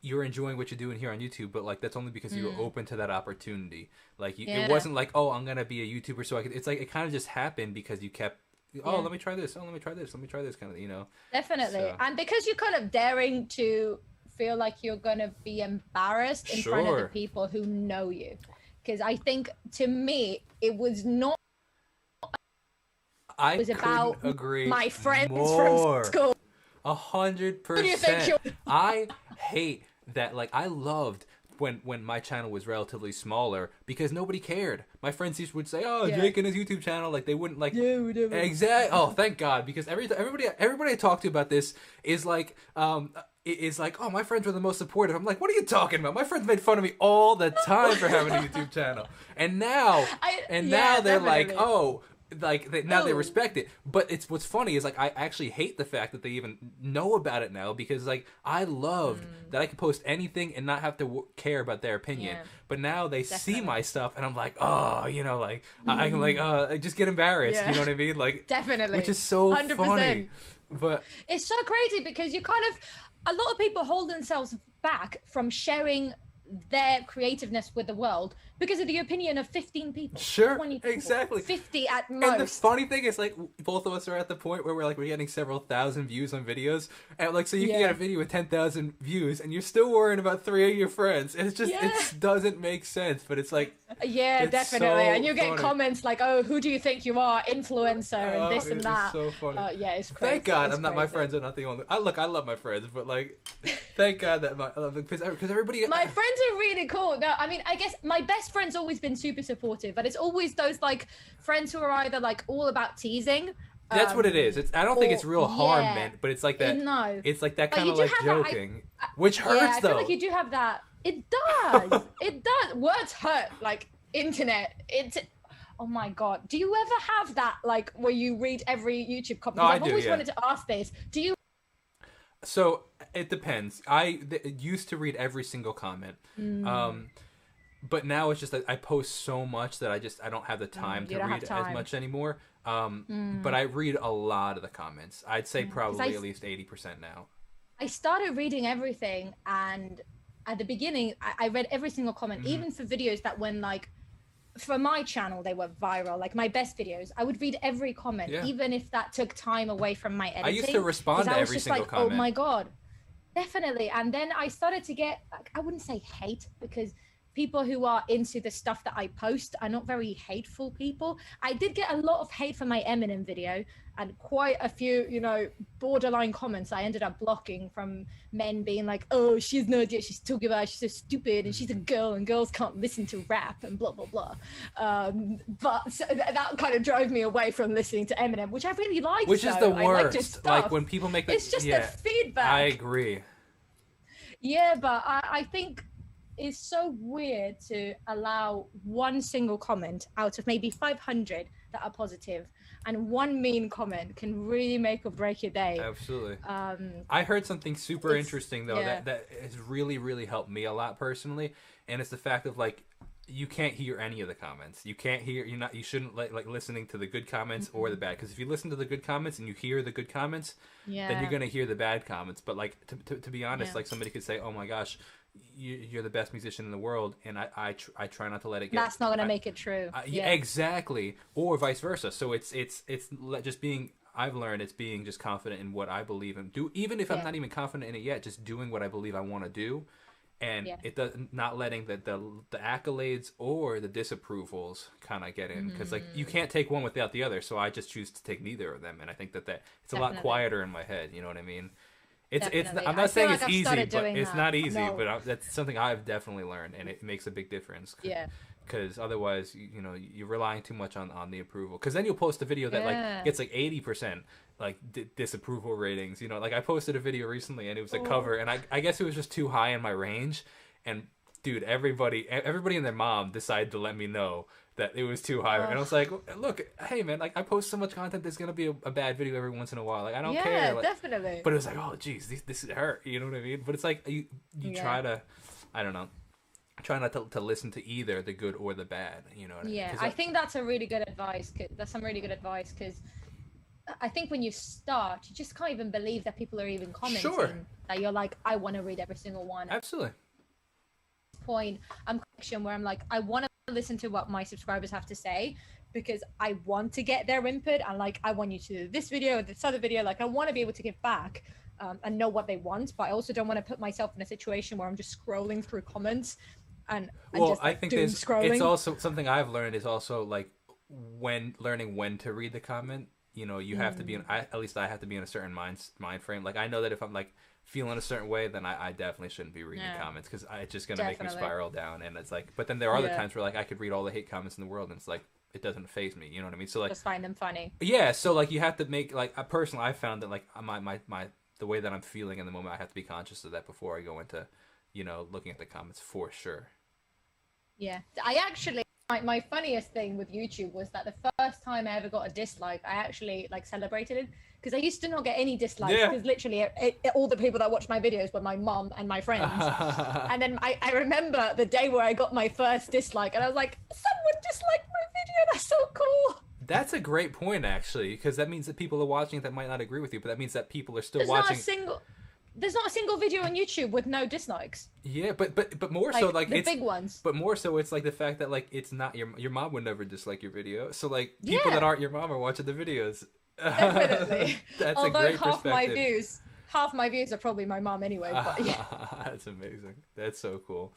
you're enjoying what you're doing here on YouTube, but like that's only because you were open to that opportunity. Like it Yeah. wasn't like, oh, I'm gonna be a YouTuber, so I could. It's like it kind of just happened because you kept, oh, Yeah. let me try this. Oh, let me try this. Let me try this kind of, Definitely. So And because you're kind of daring to feel like you're going to be embarrassed in front of the sure, people who know you. Because I think to me, it was not, I it was couldn't about agree my friends from more. school. hundred Who do you think percent. you're? I hate that. Like I loved when my channel was relatively smaller because nobody cared. My friends used would say, "Oh, Yeah. Jake and his YouTube channel." Like they wouldn't like. Yeah, whatever. Exactly. Oh, thank God, because everybody I talk to about this is like is like, oh, my friends were the most supportive. I'm like, what are you talking about? My friends made fun of me all the time for having a YouTube channel, and now Yeah, they're like, definitely. oh, now they Oh, respect it. But it's what's funny is like I actually hate the fact that they even know about it now because like I loved that I could post anything and not have to care about their opinion. Yeah, But now they see definitely. my stuff and I'm like, oh, like I can like I just get embarrassed. Yeah. You know what I mean? Like, Definitely. which is so 100%. funny. But It's so crazy because you kind of, a lot of people hold themselves back from sharing their creativeness with the world because of the opinion of 15 people, sure, 20 people, exactly. 50 at And the most. funny thing is, like, both of us are at the point where we're getting several thousand views on videos, and like, so you can Yeah. get a video with 10,000 views, and you're still worrying about 3 of your friends. And it's just, Yeah. it doesn't make sense. But it's like, Yeah, it's definitely. so And you get funny. comments like, "Oh, who do you think you are, influencer?" and this It and is that. so funny. Yeah, it's crazy. Thank God It's I'm not. My crazy. friends are not the only. I love my friends, but like, thank God that because everybody. My friends are really cool. No, I mean, I guess my best friend's always been super supportive, but it's always those like friends who are either like all about teasing. That's what it is. I don't think it's real harm yeah. meant, but it's like that. No. It's like that But kind you of do like have that, joking, which hurts Yeah, I though. feel like you do have that. It does. It does. Words hurt. Like internet. Oh my god. Do you ever have that like where you read every YouTube comment? No, I I've do, always yeah. wanted to ask this. Do you? So it depends. I used to read every single comment, but now it's just that I post so much that I don't have the time to you don't have read as time. much anymore. But I read a lot of the comments. I'd say probably at least 80% now. I started reading everything, and at the beginning, I read every single comment, Mm-hmm. even for videos that when like. For my channel, they were viral. Like my best videos, I would read every comment, Yeah. even if that took time away from my editing. I used to respond 'cause to I was every just single like, comment. oh my god, definitely. And then I started to get, like, I wouldn't say hate because people who are into the stuff that I post are not very hateful people. I did get a lot of hate for my Eminem video and quite a few, borderline comments I ended up blocking from men being like, oh, she's no idea, she's talking about, she's so stupid and she's a girl and girls can't listen to rap and blah, blah, blah. But so that kind of drove me away from listening to Eminem, which I really liked. Which is the I liked his worst. stuff. Like when people make It's just yeah, the feedback. I agree. Yeah, but I think it's so weird to allow one single comment out of maybe 500 that are positive, and one mean comment can really make or break your day. Absolutely. I heard something super interesting though yeah. that has really, really helped me a lot personally, and it's the fact of like you can't hear any of the comments. You can't hear. You shouldn't like listening to the good comments or the bad, because if you listen to the good comments and you hear the good comments, then you're gonna hear the bad comments. But like to be honest, like somebody could say, "Oh my gosh, you're the best musician in the world," and I try not to let it get. That's not gonna make it true. Yeah, exactly, or vice versa. So it's just being. I've learned it's being just confident in what I believe and do, even if I'm not even confident in it yet. Just doing what I believe I want to do. And it does not letting the accolades or the disapprovals kind of get in, because like you can't take one without the other. So I just choose to take neither of them, and I think that it's a lot quieter in my head. You know what I mean? It's I'm not saying it's easy, but it's not easy. No. But that's something I've definitely learned, and it makes a big difference. Yeah. Because otherwise, you're relying too much on the approval. Because then you'll post a video that like gets like 80% like disapproval ratings. Like I posted a video recently and it was a cover, and I guess it was just too high in my range. And dude, everybody and their mom decided to let me know that it was too high. And I was like, look, hey man, like I post so much content, there's gonna be a bad video every once in a while. Like I don't care. Like, definitely. But it was like, oh geez, this hurt. You know what I mean? But it's like you try to, I don't know. Try not to listen to either the good or the bad, you know what I mean? I think that's a really good advice. That's some really good advice, because I think when you start, you just can't even believe that people are even commenting. Sure. That you're like, I want to read every single one. Absolutely. Point, I'm where I'm like, I want to listen to what my subscribers have to say, because I want to get their input, and like, I want you to do this video or this other video. Like, I want to be able to give back and know what they want, but I also don't want to put myself in a situation where I'm just scrolling through comments and well, just, like, I think scrolling. it's also something I've learned is also like learning when to read the comment. You know, you have to be at least I have to be in a certain mind frame. Like, I know that if I'm like feeling a certain way, then I definitely shouldn't be reading the comments, because it's just gonna make me spiral down. And it's like, but then there are other times where like I could read all the hate comments in the world, and it's like, it doesn't faze me. You know what I mean? So like, just find them funny. Yeah. So like, you have to make like, personally, I found that like my the way that I'm feeling in the moment, I have to be conscious of that before I go into, you know, looking at the comments, for sure. Yeah, I actually, my funniest thing with YouTube was that the first time I ever got a dislike, I actually like celebrated it, because I used to not get any dislikes, because literally all the people that watched my videos were my mom and my friends. And then I remember the day where I got my first dislike, and I was like, someone disliked my video, that's so cool. That's a great point, actually, because that means that people are watching that might not agree with you, but that means that people are still watching. There's not a single video on YouTube with no dislikes. Yeah, but more like, so like the big ones. But more so, it's like the fact that like it's not your mom would never dislike your video. So like people that aren't your mom are watching the videos. Definitely. That's Although a great half my views are probably my mom anyway. But yeah. That's amazing. That's so cool.